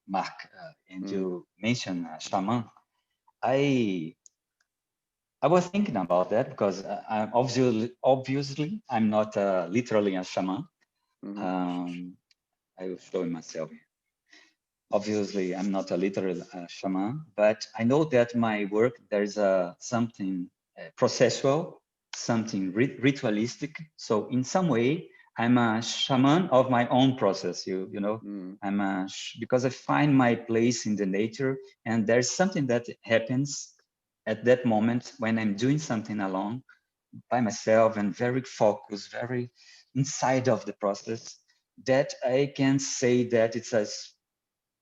Marc, and you mentioned shaman, I was thinking about that, because I'm obviously I'm not literally a shaman. I will show myself. Obviously, I'm not a literal shaman, but I know that my work, there's something processual, something ritualistic. So in some way, I'm a shaman of my own process. You know, I'm because I find my place in the nature, and there's something that happens at that moment when I'm doing something alone by myself and very focused, very inside of the process, that I can say that it's a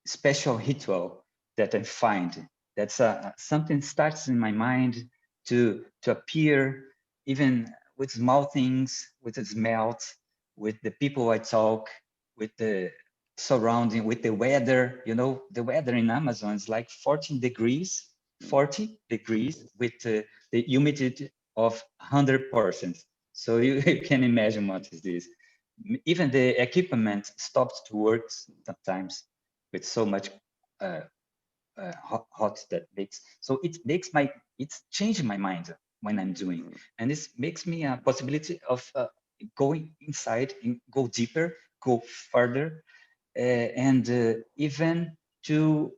special ritual that I find. That's something starts in my mind to appear, even with small things, with the smells, with the people I talk, with the surrounding, with the weather. You know, the weather in Amazon is like 40 degrees with the humidity of 100%. So you can imagine what is this. Even the equipment stops to work sometimes with so much hot that makes. So it's changing my mind when I'm doing, and this makes me a possibility of going inside and go deeper, go further, and even to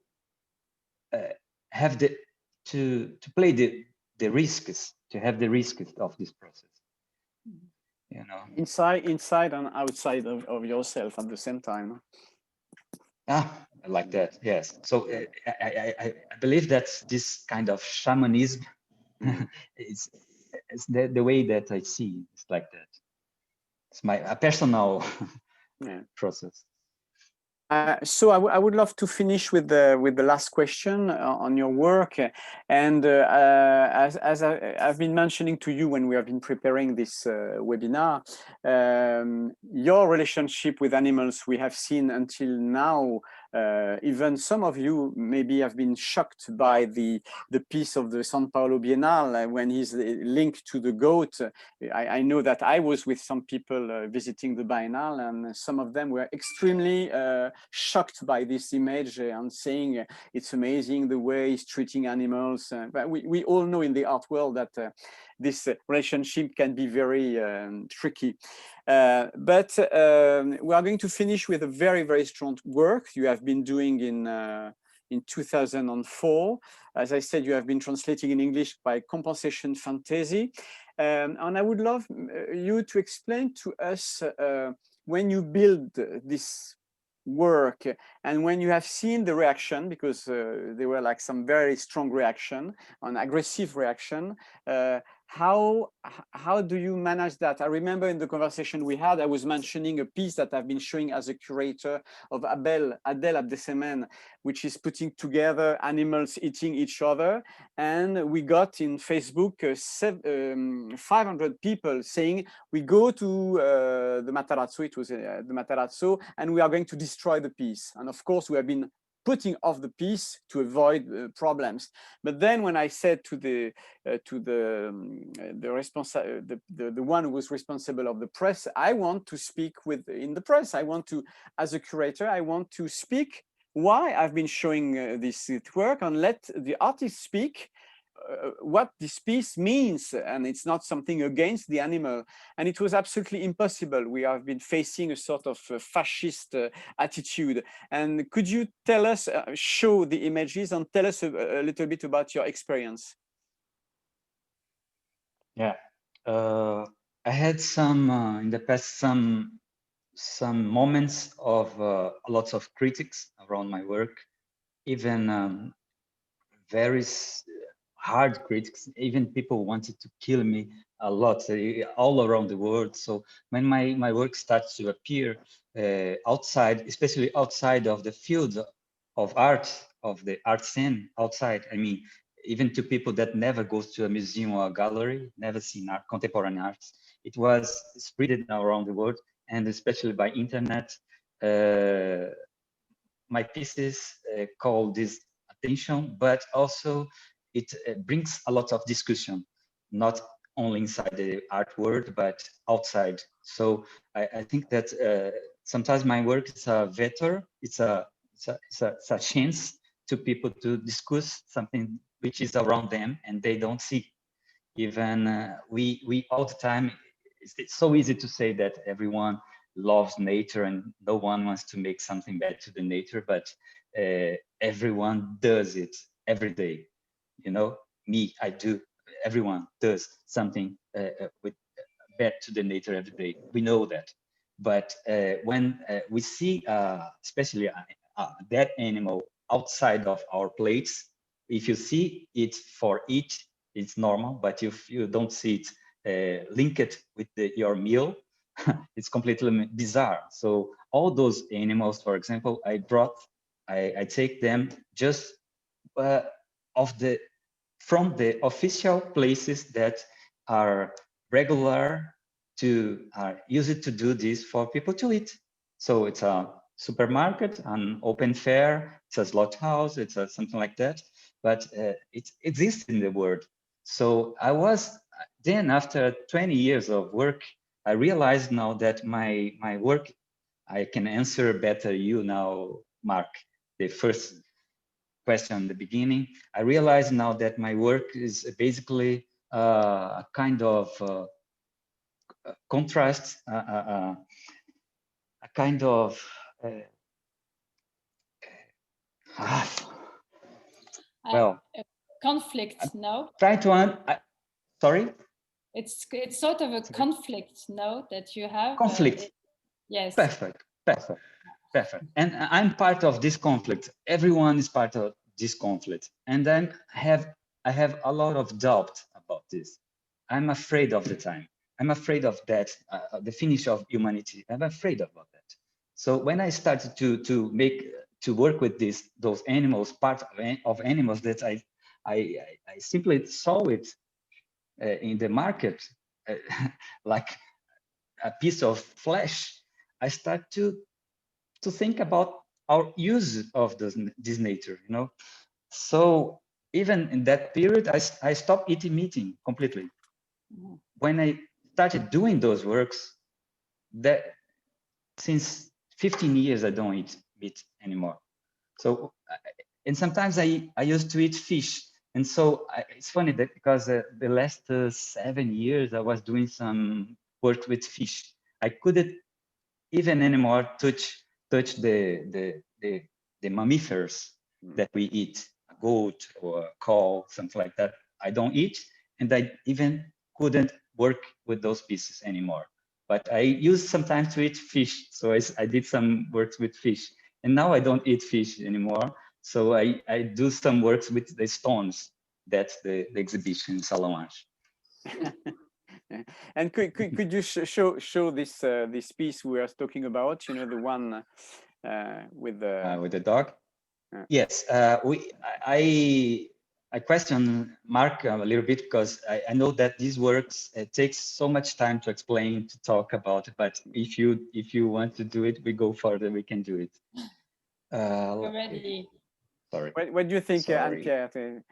have to play the risks, to have the risks of this process. You know, inside and outside of yourself at the same time. I like that. Yes. So I believe that this kind of shamanism is the way that I see it. It's like that. It's my personal process. So I would love to finish with the last question on your work, and as I've been mentioning to you when we have been preparing this webinar, your relationship with animals we have seen until now. Even some of you maybe have been shocked by the piece of the São Paulo Biennale when he's linked to the goat. I know that I was with some people visiting the Biennale, and some of them were extremely shocked by this image and saying it's amazing the way he's treating animals. But we all know in the art world that this relationship can be very tricky. But we are going to finish with a very, very strong work you have been doing in 2004. As I said, you have been translating in English by Compensation Fantasy. And I would love you to explain to us when you build this work and when you have seen the reaction, because there were like some very strong reaction, an aggressive reaction, how do you manage that? I remember in the conversation we had, I was mentioning a piece that I've been showing as a curator of Adèle Abdesemen, which is putting together animals eating each other, and we got in Facebook 500 people saying we go to the Matarazzo, it was the Matarazzo, and we are going to destroy the piece. And of course we have been putting off the piece to avoid problems. But then when I said to the one who was responsible of the press, I want to speak in the press. I want to, as a curator, I want to speak why I've been showing this work and let the artist speak. what this piece means, and it's not something against the animal. And it was absolutely impossible. We have been facing a sort of fascist attitude. And could you tell us, show the images and tell us a little bit about your experience? Yeah, I had some in the past some moments of lots of critics around my work, even very hard critics. Even people wanted to kill me a lot all around the world. So when my work starts to appear outside, especially outside of the field of art, of the art scene outside, I mean, even to people that never goes to a museum or a gallery, never seen art, contemporary arts, it was spread around the world, and especially by internet. My pieces call this attention, but also it brings a lot of discussion, not only inside the art world, but outside. So I think that sometimes my work is a vector, it's a chance to people to discuss something which is around them and they don't see. Even we all the time, it's so easy to say that everyone loves nature and no one wants to make something bad to the nature, but everyone does it every day. You know, me, I do. Everyone does something with bad to the nature every day. We know that. But when we see, especially that animal outside of our plates, if you see it for it, it's normal. But if you don't see it linked with your meal, it's completely bizarre. So all those animals, for example, I take them just of the from the official places that are regular to use it to do this for people to eat. So it's a supermarket, an open fair, it's a slaughterhouse, it's a, something like that, but it exists in the world. So I was then, after 20 years of work, I realized now that my work, I can answer better you now, Marc, the first question in the beginning. I realize now that my work is basically a kind of contrast, a kind of well, conflict. No, try to sorry. It's sort of a conflict. No, that you have conflict. Yes. Perfect. Perfect. Perfect. And I'm part of this conflict. Everyone is part of this conflict. And then I have a lot of doubt about this. I'm afraid of the time. I'm afraid of that, the finish of humanity. I'm afraid about that. So when I started to work with those animals, part of animals that I simply saw it in the market, like a piece of flesh, I start to think about our use of this nature, you know. So even in that period, I stopped eating meat completely. When I started doing those works, that since 15 years I don't eat meat anymore. So and sometimes I used to eat fish, and so it's funny that because the last 7 years I was doing some work with fish. I couldn't even anymore touch the mammifers that we eat, a goat or a cow, something like that. I don't eat, and I even couldn't work with those pieces anymore. But I used sometimes to eat fish, so I did some works with fish, and now I don't eat fish anymore. So I do some works with the stones. That's the exhibition in Salon. And could you show this piece we are talking about? You know, the one with the dog. Yes, I question Marc a little bit because I know that these works takes so much time to explain, to talk about. But if you want to do it, we go further. We can do it. Already. Sorry. What do you think, Anne-Pierre?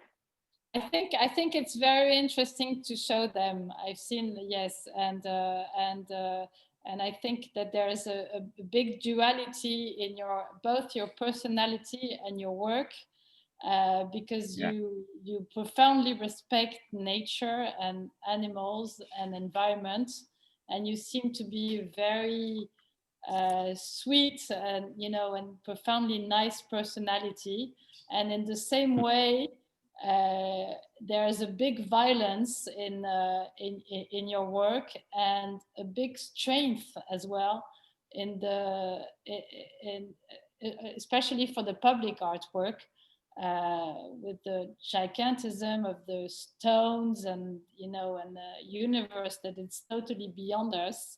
I think it's very interesting to show them. I've seen, yes, and I think that there is a big duality in both your personality and your work. because Yeah. you profoundly respect nature and animals and environment, and you seem to be very sweet and and profoundly nice personality. And in the same way, there is a big violence in your work, and a big strength as well in especially for the public artwork, with the gigantism of the stones, and and the universe that it's totally beyond us.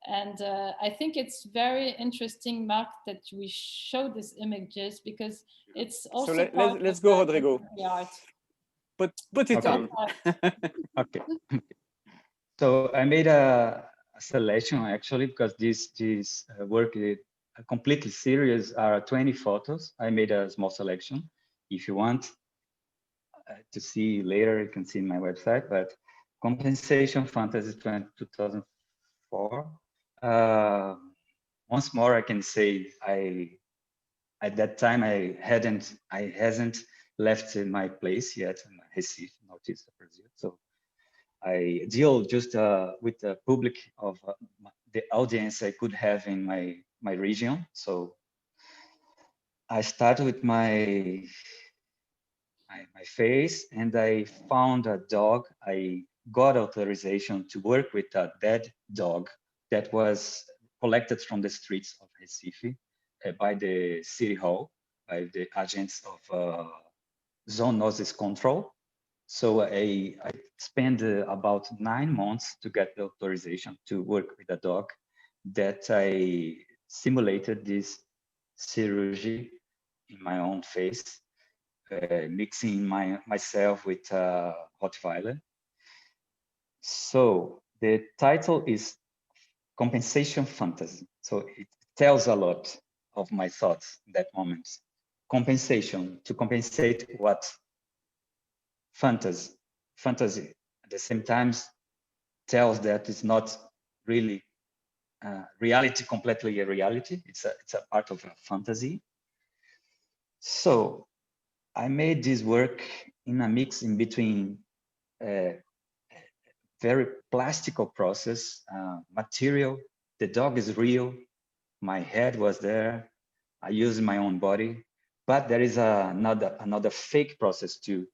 And I think it's very interesting, Marc, that we show these images, because it's also So part let's of go, Rodrigo. the art. Put it Okay. on. Okay. So I made a selection actually, because this work is completely series are 20 photos. I made a small selection. If you want to see later, you can see in my website. But Compensation Fantasy 2004. Once more, I can say at that time I hasn't left my place yet in Recife, Northeast Brazil. So I deal just with the public of the audience I could have in my region. So I started with my face, and I found a dog. I got authorization to work with a dead dog that was collected from the streets of Recife by the city hall, by the agents of zoonosis control. So I spent about 9 months to get the authorization to work with a dog that I simulated this chirurgy in my own face, mixing myself with Rottweiler. So the title is Compensation Fantasy. So it tells a lot of my thoughts in that moment. Compensation, to compensate what? Fantasy. Fantasy at the same time tells that it's not really reality, completely a reality. It's a part of a fantasy. So I made this work in a mix in between very plastical process, material. The dog is real. My head was there. I used my own body, but there is another fake process too,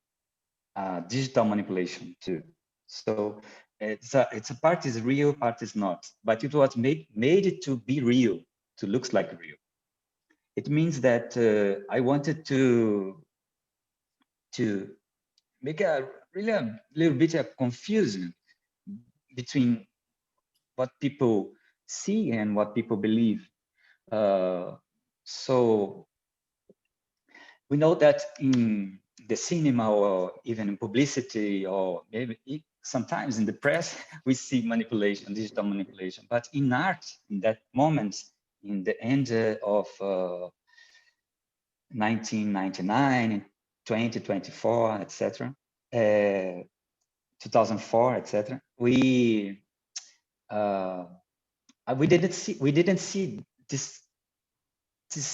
digital manipulation too. So it's a part is real, part is not. But it was made it to be real, to looks like real. It means that I wanted to make a little bit of confusion between what people see and what people believe. So we know that in the cinema, or even in publicity, or maybe sometimes in the press, we see manipulation, digital manipulation. But in art, in that moment, in the end of 1999, 2024, etc., 2004, etc., we didn't see this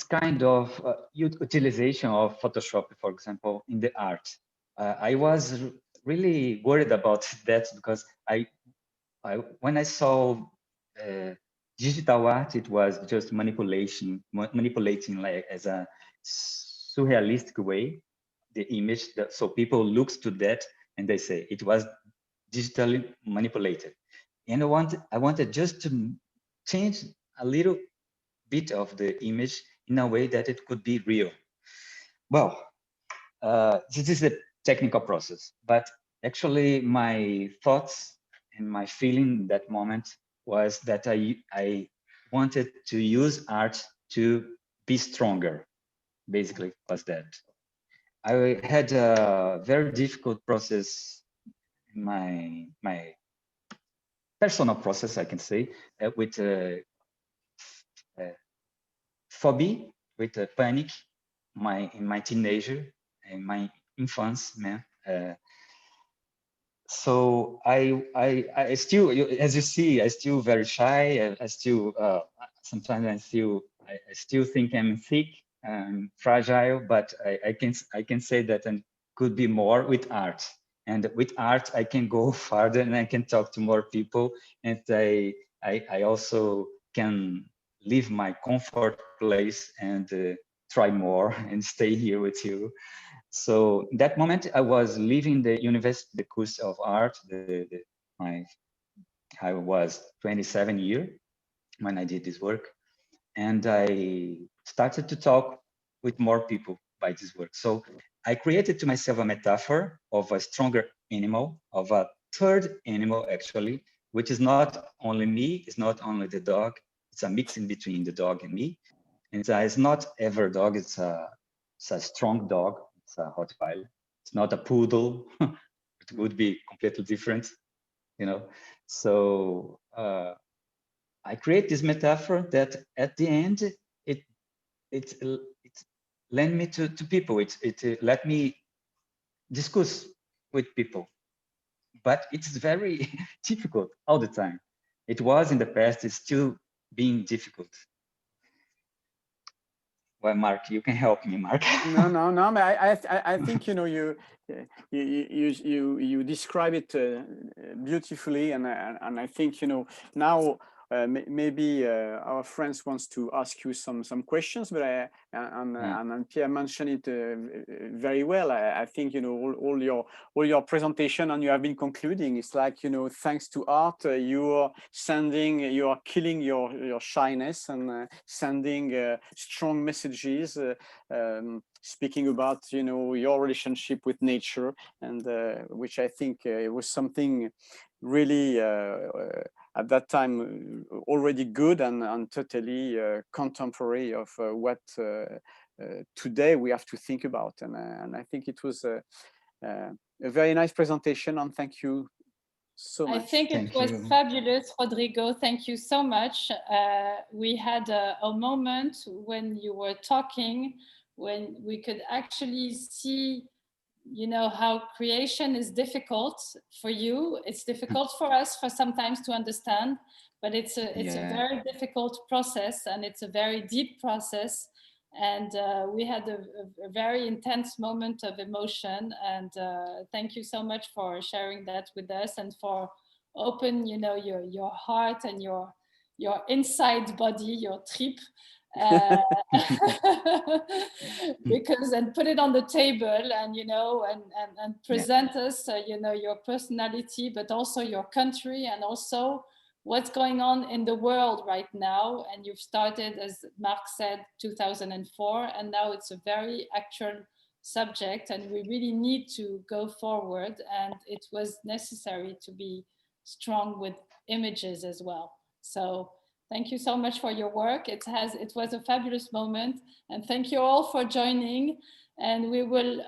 kind of utilization of Photoshop, for example, in the art. I was really worried about that, because when I saw digital art, it was just manipulating like as a surrealistic way the image. So people looks to that and they say it was digitally manipulated. And I wanted just to change a little bit of the image in a way that it could be real. Well, this is a technical process, but actually my thoughts and my feeling in that moment was that I wanted to use art to be stronger. Basically, was that. I had a very difficult process in my personal process, I can say, with phobia, with panic, in my teenager and my infance, man. So I still, as you see, I still very shy. I still sometimes I still think I'm thick. fragile, but I can say that and could be more with art. And with art, I can go farther and I can talk to more people. And I also can leave my comfort place and try more and stay here with you. So that moment I was leaving the university, the course of art, I was 27 years when I did this work. And I started to talk with more people by this work. So I created to myself a metaphor of a stronger animal, of a third animal actually, which is not only me, it's not only the dog, it's a mix in between the dog and me. And it's not ever a dog, it's a strong dog, it's a Rottweiler. It's not a poodle, it would be completely different, you know. So I create this metaphor that at the end, it led me to people. It let me discuss with people, but it's very difficult all the time. It was in the past, it's still being difficult. Well, Marc, you can help me, Marc. No. But I think you describe it beautifully, and I think now maybe our friends wants to ask you some questions, but and Pierre mentioned it very well. I think all your presentation, and you have been concluding. It's like thanks to art, you are killing your shyness and sending strong messages. Speaking about your relationship with nature, and which I think was something really at that time already good and totally contemporary of what today we have to think about. And I think it was a very nice presentation, and thank you so much. I think it was fabulous, Rodrigo. Thank you so much. We had a moment when you were talking, when we could actually see, how creation is difficult for you. It's difficult for us for sometimes to understand, but it's a very difficult process, and it's a very deep process. And we had a very intense moment of emotion, and thank you so much for sharing that with us and for open your heart and your inside body, your trip, because and put it on the table, and and present us your personality, but also your country, and also what's going on in the world right now. And you've started, as Marc said, 2004, and now it's a very actual subject, and we really need to go forward, and it was necessary to be strong with images as well. So thank you so much for your work. It was a fabulous moment, and thank you all for joining. And we will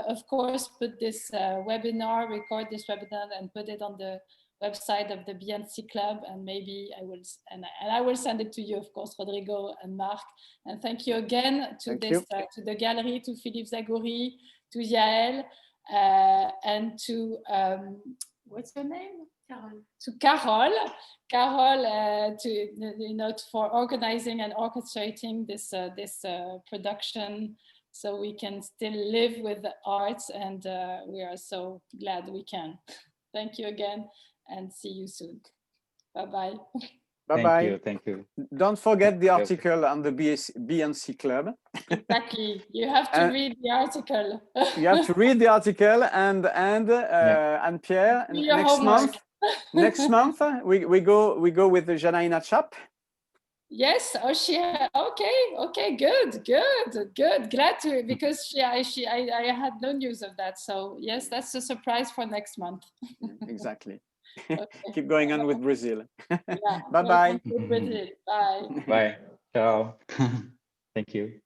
of course put this record this webinar and put it on the website of the BNC Club, and maybe I will send it to you, of course, Rodrigo and Marc. And thank you again to to the gallery, to Philippe Zagouri, to Yael, and to what's her name? Carol. To Carol, for organizing and orchestrating this production, so we can still live with the arts, and we are so glad we can. Thank you again, and see you soon. Bye-bye. Bye-bye. Thank you. Don't forget the article on the BNC Club. Exactly. You have to read the article. You have to read the article, and Pierre, next month we go with the Janaina chap. Yes. Oh, okay. Good. Glad to, because I had no news of that. So yes, that's a surprise for next month. Exactly. Okay. Keep going on with Brazil. Yeah. Bye-bye. Bye. Bye. Ciao. Thank you.